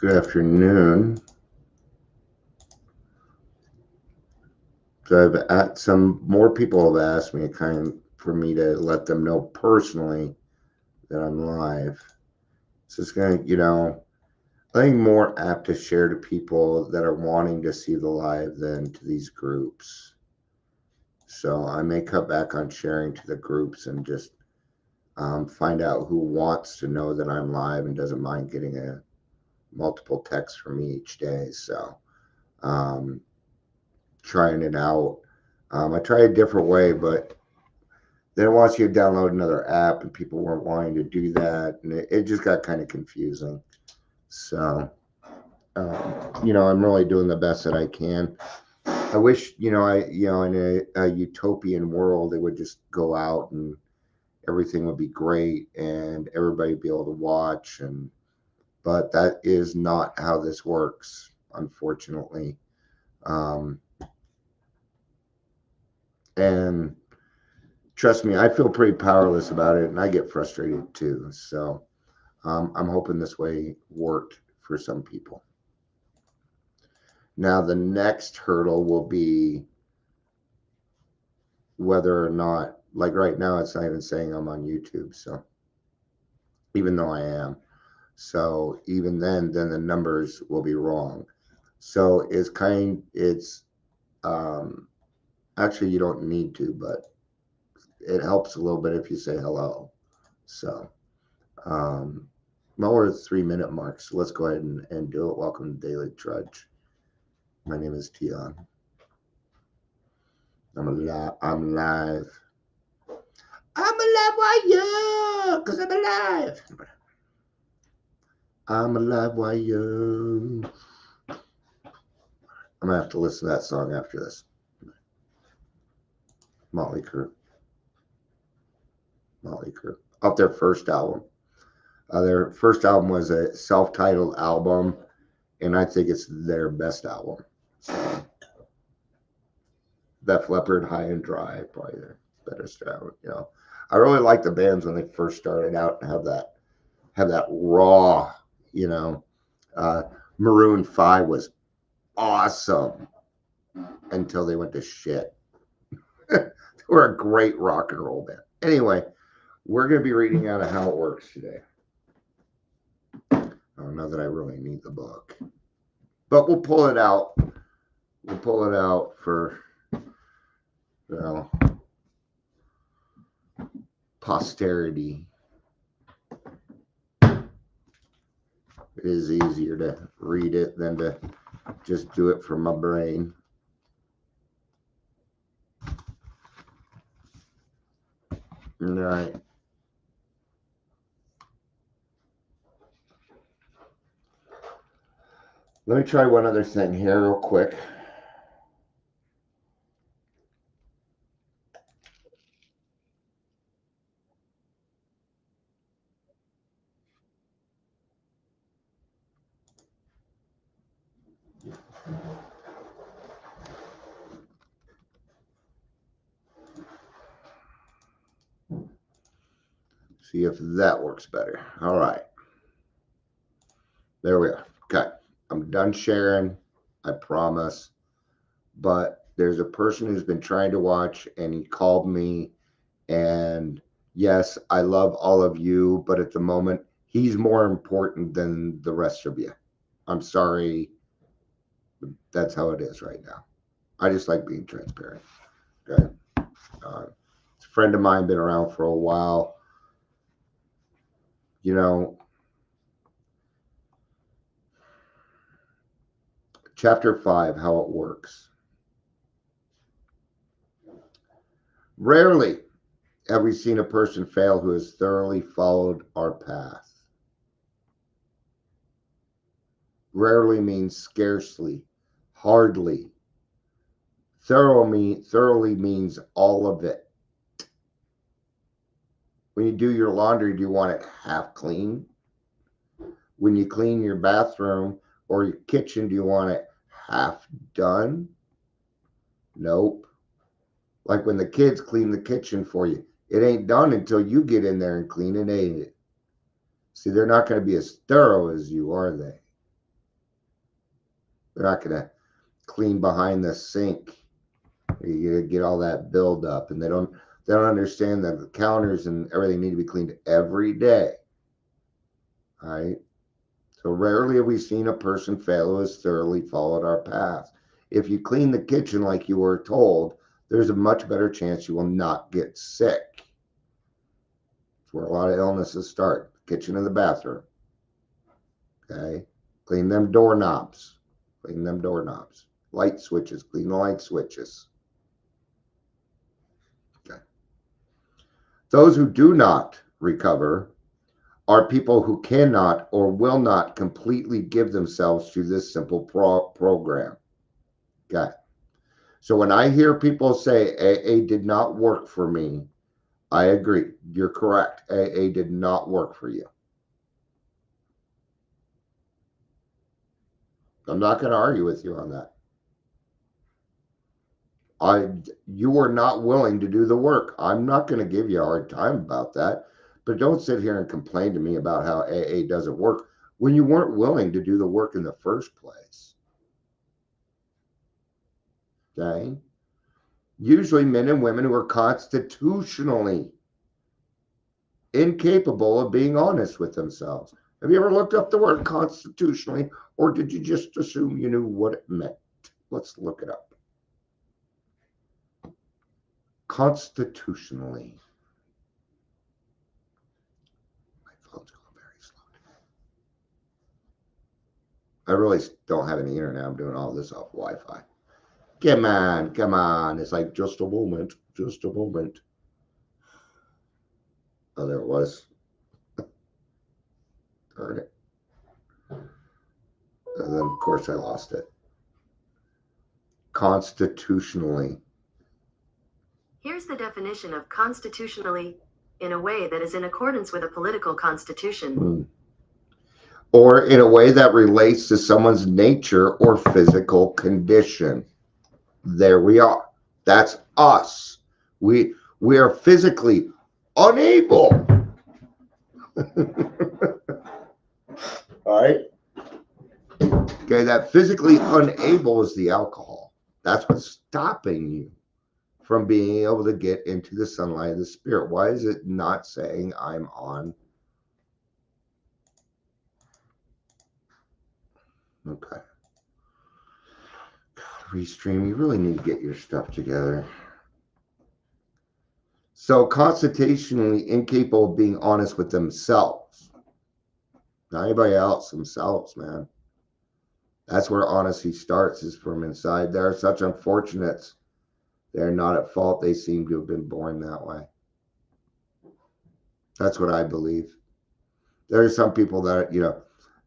Good afternoon. So I've at some more people have asked me for me to let them know personally that I'm live. So it's gonna, I think more apt to share to people that are wanting to see the live than to these groups. So I may cut back on sharing to the groups and just find out who wants to know that I'm live and doesn't mind getting a multiple texts from me each day. So trying it out. I tried a different way, but then it wants you to download another app, and people weren't wanting to do that, and it just got kind of confusing. So, I'm really doing the best that I can. I wish, in a utopian world, it would just go out and everything would be great and everybody would be able to watch, but that is not how this works, unfortunately. Um, and trust me, I feel pretty powerless about it, and I get frustrated too. So I'm hoping this way worked for some people. Now, the next hurdle will be whether or not, like right now, it's not even saying I'm on YouTube. So even though I am, so even then the numbers will be wrong. So it's um, actually you don't need to, but it helps a little bit if you say hello. So well, we're at 3 minute mark, so let's go ahead and do it. Welcome to Daily Trudge. My name is Tion. I'm alive. I'm live. I'm alive. Why you? Cause I'm alive. I'm alive. Why you? I'm gonna have to listen to that song after this. Motley Crue. Motley Crue. Off their first album. Their first album was a self-titled album, and I think it's their best album. So, Def Leppard, High and Dry, probably their better style. I really like the bands when they first started out and have that raw. You know, uh, Maroon 5 was awesome until they went to shit. They were a great rock and roll band. Anyway, we're going to be reading out of How It Works today. I don't know that I really need the book, but we'll pull it out. We'll pull it out for posterity. It is easier to read it than to just do it from my brain. All right. Let me try one other thing here real quick. See if that works better. All right. There we are. Okay. I'm done sharing. I promise. But there's a person who's been trying to watch, and he called me. And yes, I love all of you, but at the moment, he's more important than the rest of you. I'm sorry. That's how it is right now. I just like being transparent. Okay. It's a friend of mine, been around for a while. Chapter 5, How It Works. Rarely have we seen a person fail who has thoroughly followed our path. Rarely means scarcely, hardly. Thoroughly means all of it. When you do your laundry, do you want it half clean? When you clean your bathroom or your kitchen, do you want it half done? Nope. Like when the kids clean the kitchen for you, it ain't done until you get in there and clean it, ain't it? See, they're not going to be as thorough as you, are they? They're not going to clean behind the sink. You get all that build up, and they don't understand that the counters and everything need to be cleaned every day. All right. So rarely have we seen a person fail who has thoroughly followed our path. If you clean the kitchen like you were told, there's a much better chance you will not get sick. It's where a lot of illnesses start. The kitchen and the bathroom. Okay. Clean them doorknobs. Clean them doorknobs. Light switches. Clean the light switches. Okay. Those who do not recover are people who cannot or will not completely give themselves to this simple program. Okay. So when I hear people say AA did not work for me, I agree. You're correct. AA did not work for you. I'm not going to argue with you on that. You were not willing to do the work. I'm not going to give you a hard time about that, but don't sit here and complain to me about how AA doesn't work when you weren't willing to do the work in the first place. Okay? Usually men and women who are constitutionally incapable of being honest with themselves. Have you ever looked up the word constitutionally, or did you just assume you knew what it meant? Let's look it up. Constitutionally. My phone's going very slow. I really don't have any internet. I'm doing all this off Wi-Fi. Come on, come on. It's like just a moment, just a moment. Oh, there it was. Darn it. And then, of course, I lost it. Constitutionally. Here's the definition of constitutionally: in a way that is in accordance with a political constitution. Or in a way that relates to someone's nature or physical condition. There we are. That's us. We are physically unable. All right. Okay, that physically unable is the alcohol. That's what's stopping you from being able to get into the sunlight of the spirit. Why is it not saying I'm on? Okay. Restream, you really need to get your stuff together. So constitutionally incapable of being honest with themselves. Not anybody else, themselves, man. That's where honesty starts, is from inside. There are such unfortunates. They're not at fault. They seem to have been born that way. That's what I believe. There are some people that,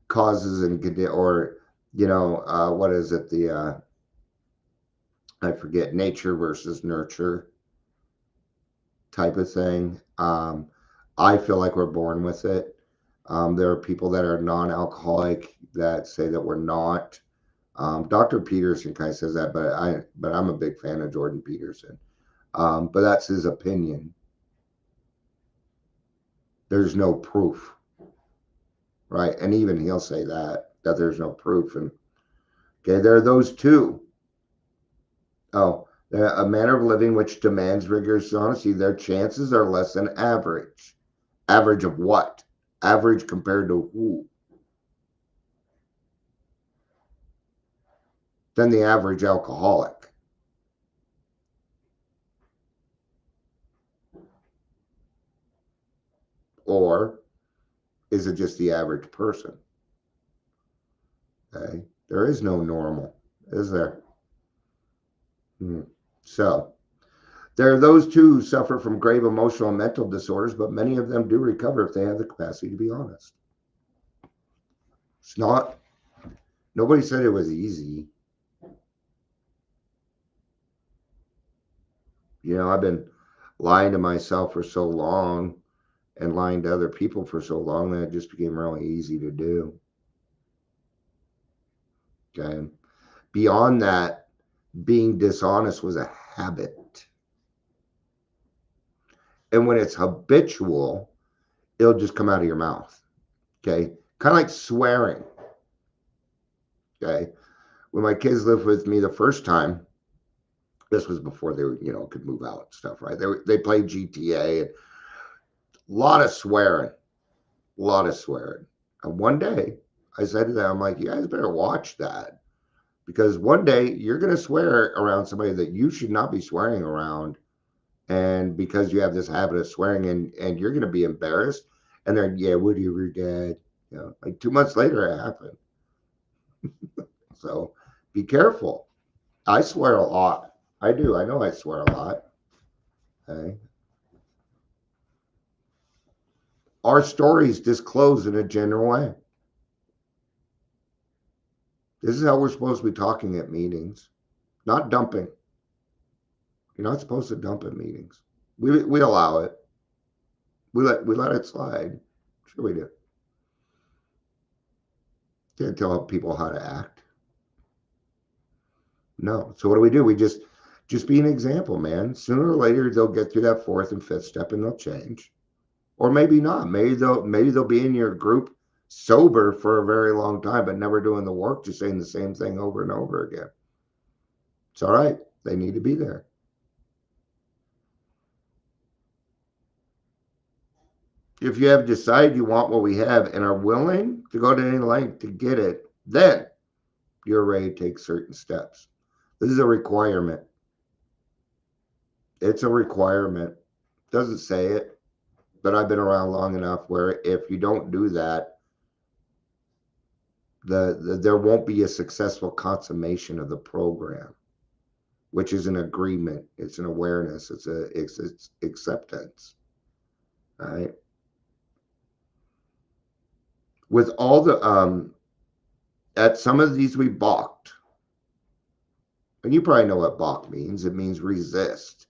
causes and or, what is it? I forget, nature versus nurture type of thing. I feel like we're born with it. There are people that are non-alcoholic that say that we're not. Dr. Peterson kind of says that, but I'm a big fan of Jordan Peterson. But that's his opinion. There's no proof, right? And even he'll say that there's no proof. And okay, there are those two. Oh, a manner of living which demands rigorous honesty. Their chances are less than average. Average of what? Average compared to who? Than the average alcoholic. Or is it just the average person? Okay. There is no normal, is there? So there are those too who suffer from grave emotional and mental disorders, but many of them do recover if they have the capacity to be honest. It's not, nobody said it was easy. I've been lying to myself for so long and lying to other people for so long that it just became really easy to do. Okay. Beyond that, being dishonest was a habit. And when it's habitual, it'll just come out of your mouth. Okay. Kind of like swearing. Okay. when my kids lived with me the first time, this was before they could move out and stuff, right? They played GTA and a lot of swearing, a lot of swearing. And one day I said to them, I'm like, you guys better watch that because one day you're going to swear around somebody that you should not be swearing around. And because you have this habit of swearing and you're going to be embarrassed. And they're, yeah, what do you, dad? Like 2 months later, it happened. So be careful. I swear a lot. I do. I know I swear a lot. Okay. Our stories disclose in a general way. This is how we're supposed to be talking at meetings, not dumping. You're not supposed to dump at meetings. We allow it. We let it slide. Sure we do. Can't tell people how to act. No. So what do? We just be an example, man. Sooner or later they'll get through that fourth and fifth step and they'll change. Or maybe not. Maybe they'll be in your group sober for a very long time, but never doing the work, just saying the same thing over and over again. It's all right. They need to be there. If you have decided you want what we have and are willing to go to any length to get it, then you're ready to take certain steps. This is a requirement. It's a requirement. Doesn't say it, but I've been around long enough where if you don't do that, there won't be a successful consummation of the program, which is an agreement. It's an awareness. It's acceptance. All right. With all the at some of these we balked, and you probably know what balk means. It means resist.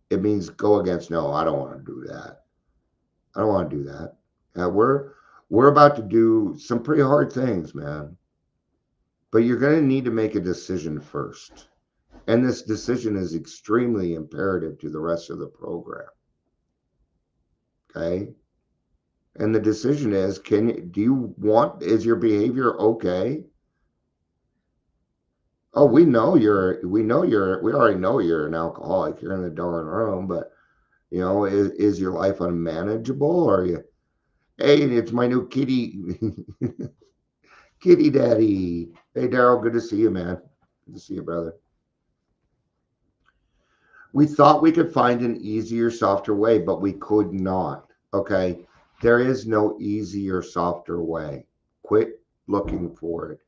It means go against. No, I don't want to do that. I don't want to do that. We're about to do some pretty hard things, man. But you're going to need to make a decision first. And this decision is extremely imperative to the rest of the program. Okay? And the decision is, is your behavior okay? Oh, we already know you're an alcoholic. You're in the darn room, but is your life unmanageable? Or are you, hey, it's my new kitty, kitty daddy. Hey, Daryl, good to see you, man. Good to see you, brother. We thought we could find an easier, softer way, but we could not. Okay. There is no easier, softer way. Quit looking for it.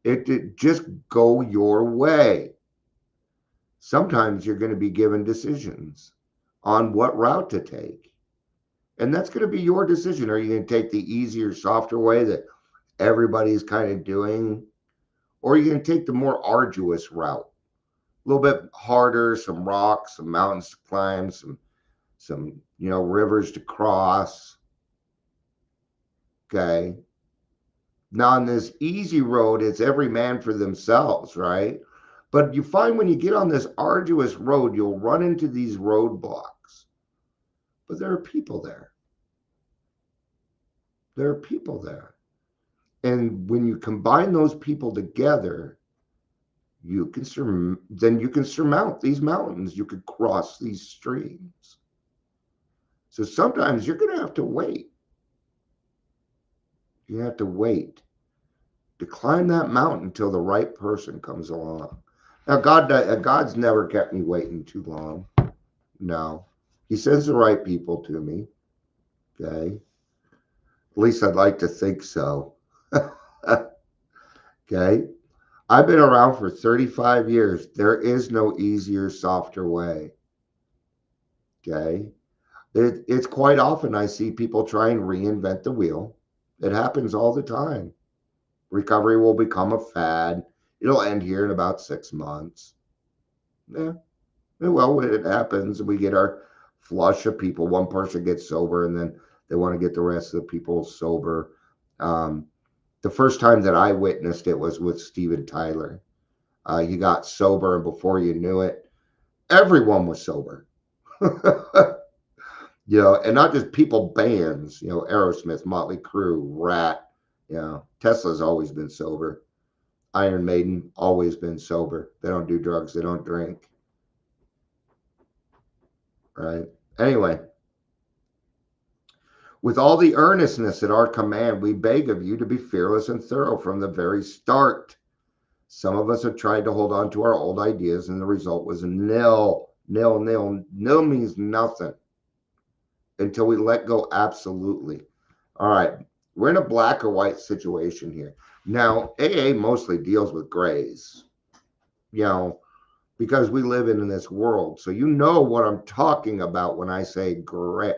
It just go your way. Sometimes you're going to be given decisions on what route to take. And that's going to be your decision. Are you going to take the easier, softer way that everybody's kind of doing? Or are you going to take the more arduous route? A little bit harder, some rocks, some mountains to climb, some rivers to cross. Okay. Now on this easy road, it's every man for themselves, right? But you find when you get on this arduous road, you'll run into these roadblocks. But there are people there. There are people there. And when you combine those people together, then you can surmount these mountains. You could cross these streams. So sometimes you're going to have to wait. You have to wait to climb that mountain until the right person comes along. Now, God's never kept me waiting too long. No, He sends the right people to me. Okay, at least I'd like to think so. Okay, I've been around for 35 years. There is no easier, softer way. Okay, it's quite often I see people try and reinvent the wheel. It happens all the time. Recovery will become a fad. It'll end here in about 6 months. Yeah. Well, it happens. We get our flush of people. One person gets sober and then they want to get the rest of the people sober. The first time that I witnessed it was with Steven Tyler. He got sober, and before you knew it, everyone was sober. And not just people, bands, Aerosmith, Motley Crue, Rat, Tesla's always been sober. Iron Maiden, always been sober. They don't do drugs. They don't drink. Right? Anyway, with all the earnestness at our command, we beg of you to be fearless and thorough from the very start. Some of us have tried to hold on to our old ideas, and the result was nil. Nil, nil. Nil means nothing until we let go absolutely. All right. We're in a black or white situation here. Now, AA mostly deals with grays, you know, because we live in this world. So you know what I'm talking about when I say gray.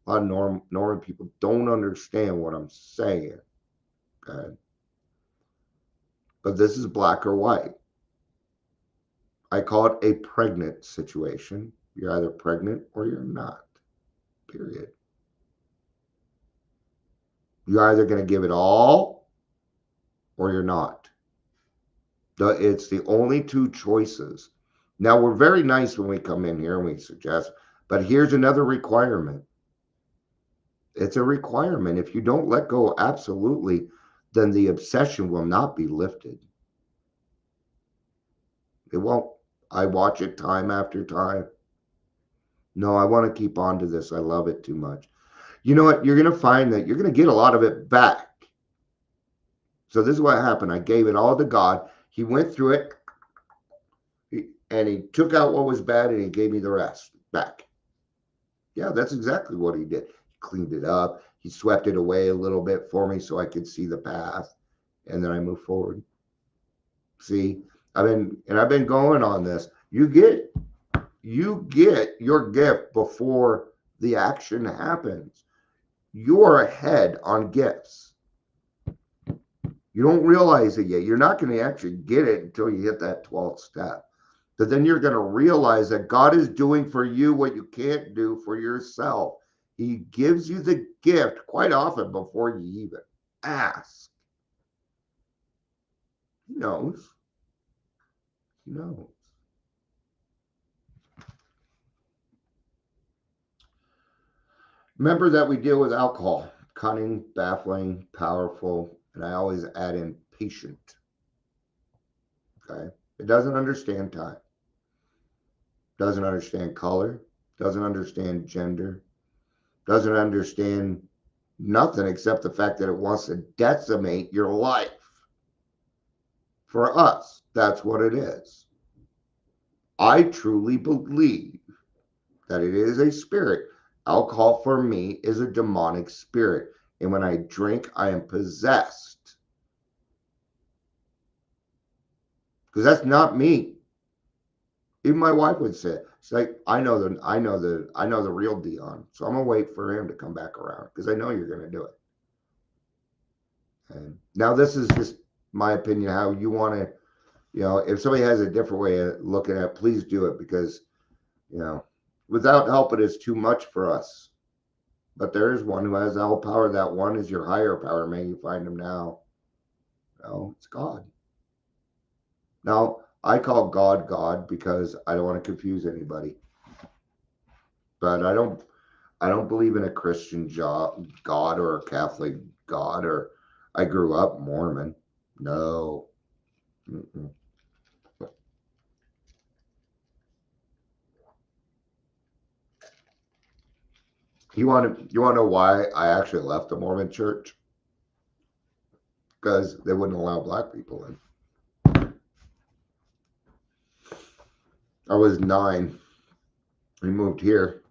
A lot of normal people don't understand what I'm saying. Okay. But this is black or white. I call it a pregnant situation. You're either pregnant or you're not. Period. You're either going to give it all or you're not. It's the only two choices. Now, we're very nice when we come in here and we suggest, but here's another requirement. It's a requirement. If you don't let go absolutely, then the obsession will not be lifted. It won't. I watch it time after time. No, I want to keep on to this. I love it too much. You know what? You're going to find that you're going to get a lot of it back. So this is what happened. I gave it all to God. He went through it and he took out what was bad and he gave me the rest back. Yeah, that's exactly what he did. He cleaned it up. He swept it away a little bit for me so I could see the path. And then I moved forward. See, I've been going on this. You get your gift before the action happens. You're ahead on gifts. You don't realize it yet. You're not going to actually get it until you hit that 12th step. But then you're going to realize that God is doing for you what you can't do for yourself. He gives you the gift quite often before you even ask. He knows. He knows. Remember that we deal with alcohol. Cunning, baffling, powerful, and I always add in patient. Okay? It doesn't understand time. Doesn't understand color. Doesn't understand gender. Doesn't understand nothing except the fact that it wants to decimate your life. For us, that's what it is. I truly believe that it is a spirit. Alcohol for me is a demonic spirit. And when I drink, I am possessed. Because that's not me. Even my wife would say, it's like, I know the real Dion. So I'm gonna wait for him to come back around because I know you're gonna do it. And now this is just my opinion, how you want to, if somebody has a different way of looking at it, please do it because, without help, it is too much for us. But there is one who has all power. That one is your higher power. May you find him now. No, it's God. Now, I call God God because I don't want to confuse anybody. But I don't believe in a Christian God or a Catholic God, or I grew up Mormon. No. Mm-mm. You want to know why I actually left the Mormon church? Because they wouldn't allow black people in. I was 9. We moved here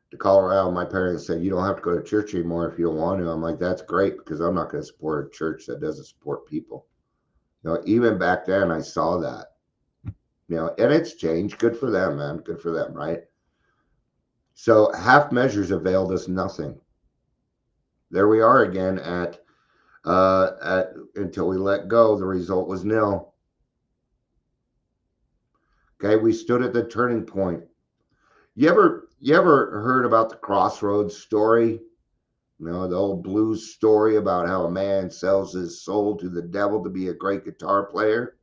to Colorado. My parents said, you don't have to go to church anymore if you don't want to. I'm like, that's great because I'm not going to support a church that doesn't support people. Even back then I saw that. And it's changed. Good for them, man. Good for them, right? So half measures availed us nothing. There we are again at until we let go, the result was nil. Okay, we stood at the turning point. You ever heard about the Crossroads story? The old blues story about how a man sells his soul to the devil to be a great guitar player.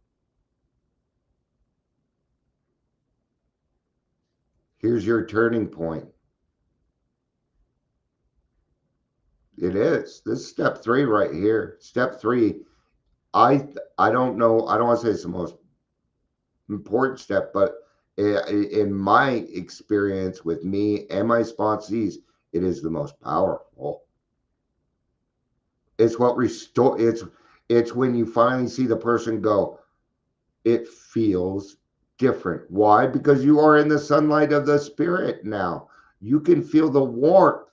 Here's your turning point. It is. This is step 3 right here. Step 3 I don't know. I don't want to say it's the most important step, but in my experience with me and my sponsees, it is the most powerful. It's what restore. It's when you finally see the person go. It feels different. Why? Because you are in the sunlight of the spirit now. You can feel the warmth.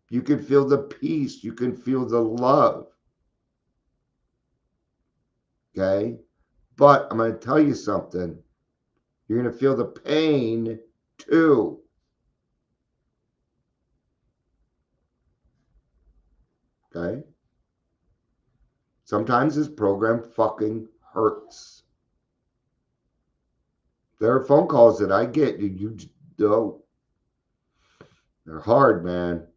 You can feel the peace. You can feel the love. Okay. But I'm going to tell you something. You're going to feel the pain too. Okay. Sometimes this program fucking hurts. There are phone calls that I get. You don't. They're hard, man.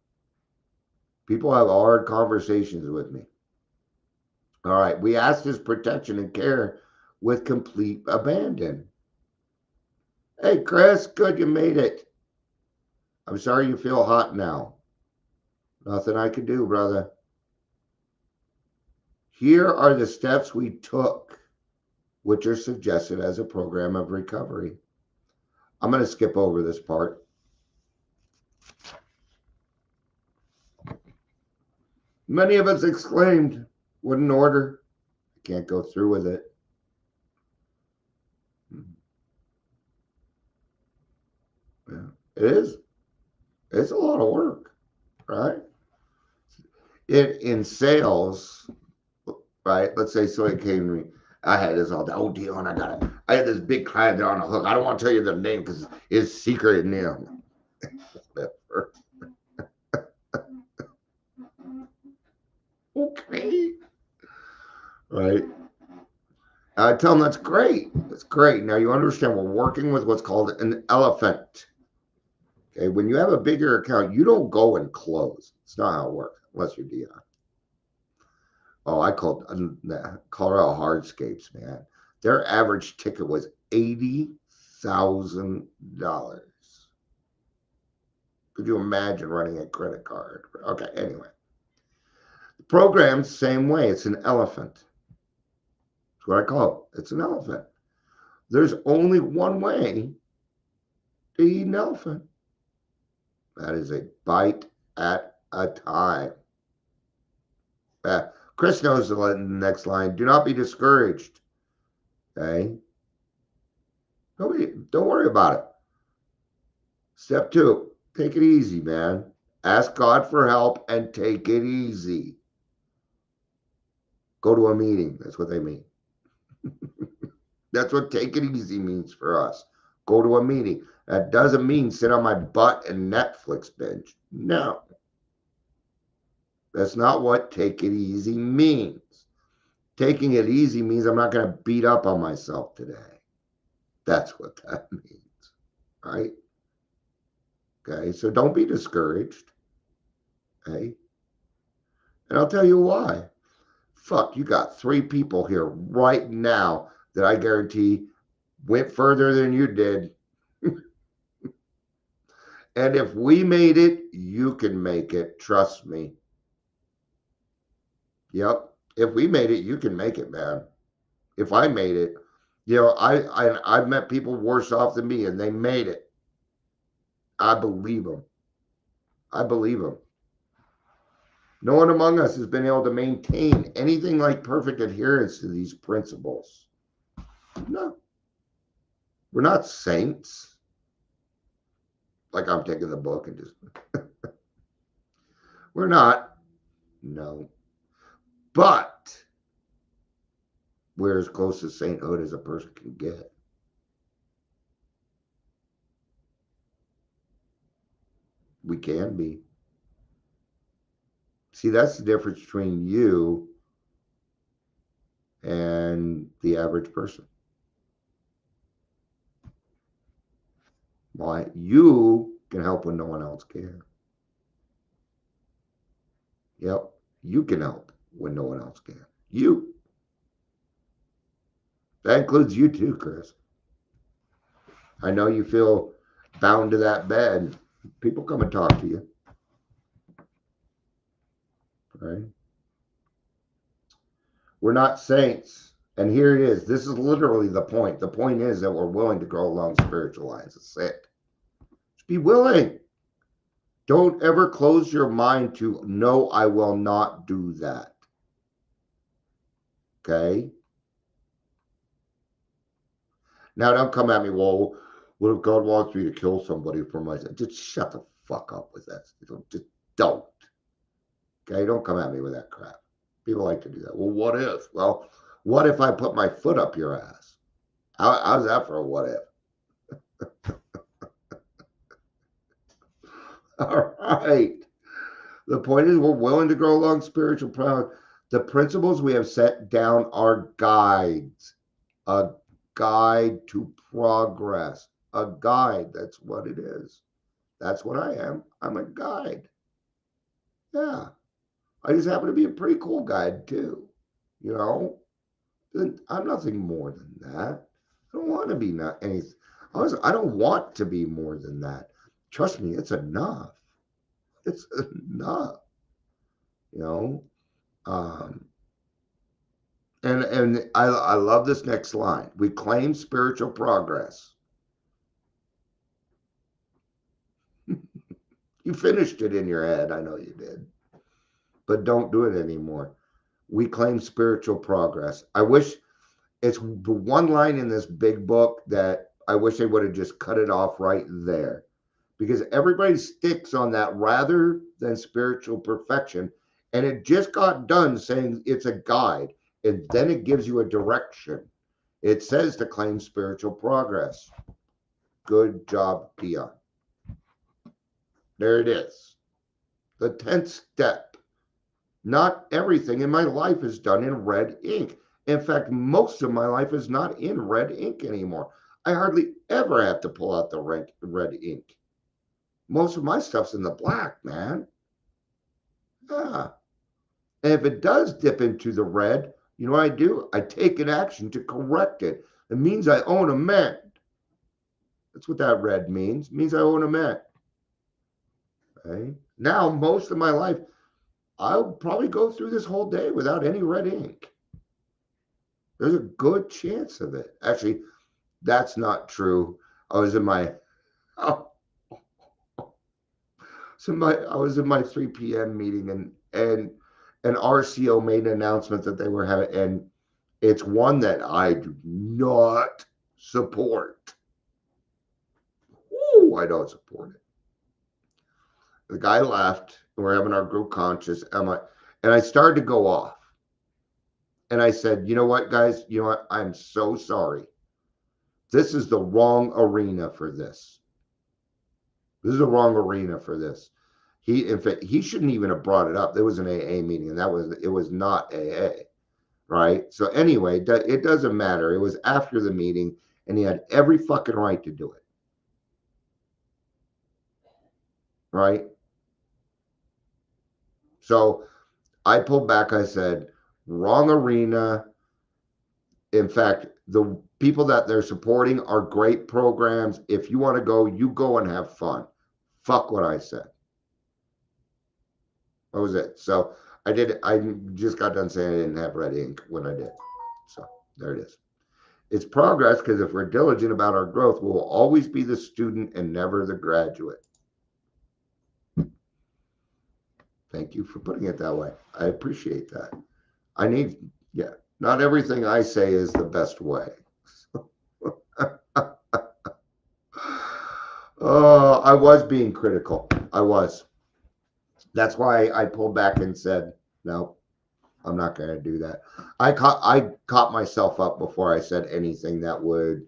People have hard conversations with me. All right. We asked his protection and care with complete abandon. Hey, Chris, good you made it. I'm sorry you feel hot now. Nothing I can do, brother. Here are the steps we took, which are suggested as a program of recovery. I'm going to skip over this part. Many of us exclaimed, "What an order! I can't go through with it." Yeah, it is. It's a lot of work, right? In sales, right? Let's say somebody came to me. I had this all day. Oh, Dion, I had this big client there on the hook. I don't want to tell you their name because it's secret in them. Okay. Right. I tell them that's great. That's great. Now you understand we're working with what's called an elephant. Okay. When you have a bigger account, you don't go and close. It's not how it works unless you're Dion. Oh, I called Colorado Hardscapes, man. Their average ticket was $80,000. Could you imagine running a credit card? Okay, anyway. The program's the same way. It's an elephant. That's what I call it. It's an elephant. There's only one way to eat an elephant. That is a bite at a time. Chris knows the next line. Do not be discouraged. Okay? Don't worry about it. Step 2, take it easy, man. Ask God for help and take it easy. Go to a meeting. That's what they mean. That's what take it easy means for us. Go to a meeting. That doesn't mean sit on my butt and Netflix binge. No. That's not what take it easy means. Taking it easy means I'm not going to beat up on myself today. That's what that means. Right? Okay. So don't be discouraged. Okay. And I'll tell you why. Fuck, you got 3 people here right now that I guarantee went further than you did. And if we made it, you can make it. Trust me. Yep. If we made it, you can make it, man. If I made it, I've met people worse off than me, and they made it. I believe them. I believe them. No one among us has been able to maintain anything like perfect adherence to these principles. No, we're not saints. Like I'm taking the book and just, we're not. No. But we're as close to sainthood as a person can get. We can be. See, that's the difference between you and the average person. Why? You can help when no one else can. Yep. You can help when no one else can. You. That includes you too, Chris. I know you feel bound to that bed. People come and talk to you. Right? We're not saints. And here it is. This is literally the point. The point is that we're willing to grow along spiritual lines. That's it. Just be willing. Don't ever close your mind to, no, I will not do that. Okay? Now don't come at me, well, what if God wants me to kill somebody for myself? Just shut the fuck up with that. Just don't. Okay? Don't come at me with that crap. People like to do that. Well, what if? Well, what if I put my foot up your ass? How's that for a what if? All right. The point is, we're willing to grow along spiritual path. The principles we have set down are guides, a guide to progress, a guide. That's what it is. That's what I am. I'm a guide. Yeah. I just happen to be a pretty cool guide, too. You know, I'm nothing more than that. I don't want to be not anything. I don't want to be more than that. Trust me, it's enough. It's enough. You know, um, and I love this next line. We claim spiritual progress. You finished it in your head. I know you did, but don't do it anymore. We claim spiritual progress. I wish it's the one line in this big book that I wish they would have just cut it off right there, because everybody sticks on that rather than spiritual perfection. And it just got done saying it's a guide, and then it gives you a direction. It says to claim spiritual progress. Good job, Dion. There it is. The 10th step. Not everything in my life is done in red ink. In fact, most of my life is not in red ink anymore. I hardly ever have to pull out the red ink. Most of my stuff's in the black, man. Yeah. And if it does dip into the red, you know what I do? I take an action to correct it. It means I own a man. That's what that red means. It means I own a man. Okay? Now, most of my life, I'll probably go through this whole day without any red ink. There's a good chance of it. Actually, that's not true. I was in my oh, I was in my 3 p.m. meeting, and an RCO made an announcement that they were having, and it's one that I do not support. Ooh, I don't support it. The guy left, and we're having our group conscious. And I started to go off. And I said, you know what, guys? You know what? I'm so sorry. This is the wrong arena for this. This is the wrong arena for this. In fact, he shouldn't even have brought it up. There was an AA meeting, and it was not AA, right? So anyway, it doesn't matter. It was after the meeting, and he had every fucking right to do it, right? So I pulled back. I said, wrong arena. In fact, the people that they're supporting are great programs. If you want to go, you go and have fun. Fuck what I said. That was it. So I did. I just got done saying I didn't have red ink when I did. So there it is. It's progress, because if we're diligent about our growth, we'll always be the student and never the graduate. Thank you for putting it that way. I appreciate that. Yeah, not everything I say is the best way. Oh, I was being critical. I was. That's why I pulled back and said, no, I'm not going to do that. I caught myself up before I said anything that would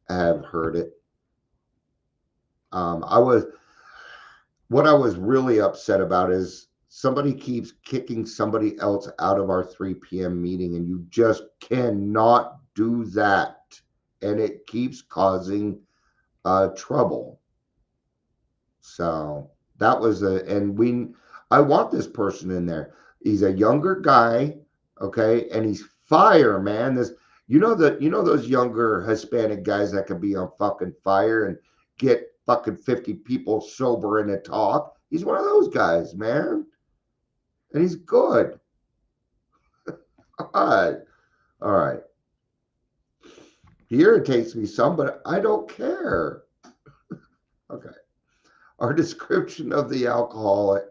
have hurt it. What I was really upset about is somebody keeps kicking somebody else out of our 3 p.m. meeting, and you just cannot do that. And it keeps causing trouble. So that was I want this person in there. He's a younger guy, okay, and he's fire, man. Those younger Hispanic guys that can be on fucking fire and get fucking 50 people sober in a talk. He's one of those guys, man. And he's good. God. All right. He irritates me some, but I don't care. Okay. Our description of the alcoholic,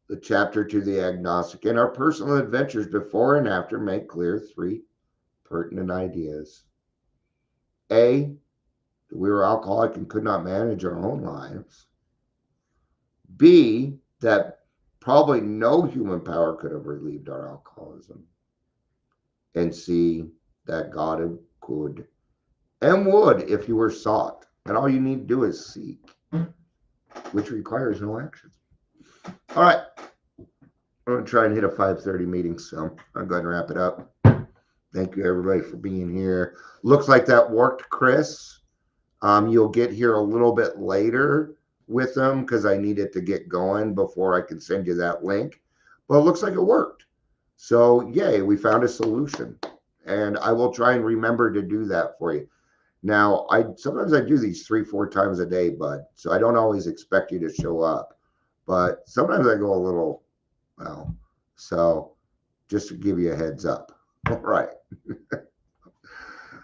the chapter to the agnostic, and our personal adventures before and after make clear three pertinent ideas. A, we were alcoholic and could not manage our own lives. B, that probably no human power could have relieved our alcoholism. And C, that God could and would if you were sought. And all you need to do is seek, which requires no action. All right. I'm going to try and hit a 5:30 meeting, so I'm going to wrap it up. Thank you, everybody, for being here. Looks like that worked, Chris. You'll get here a little bit later with them because I needed to get going before I can send you that link. But it looks like it worked. So, yay, we found a solution. And I will try and remember to do that for you. Now, sometimes I do these 3-4 times a day, bud. So I don't always expect you to show up. But sometimes I go a little, well, so just to give you a heads up. All right.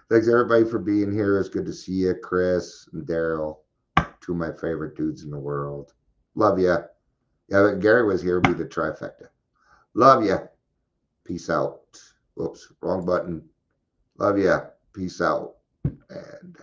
Thanks everybody for being here. It's good to see you, Chris and Daryl, two of my favorite dudes in the world. Love you. Yeah, Gary was here. Be the trifecta. Love you. Peace out. Whoops, wrong button. Love you. Peace out. And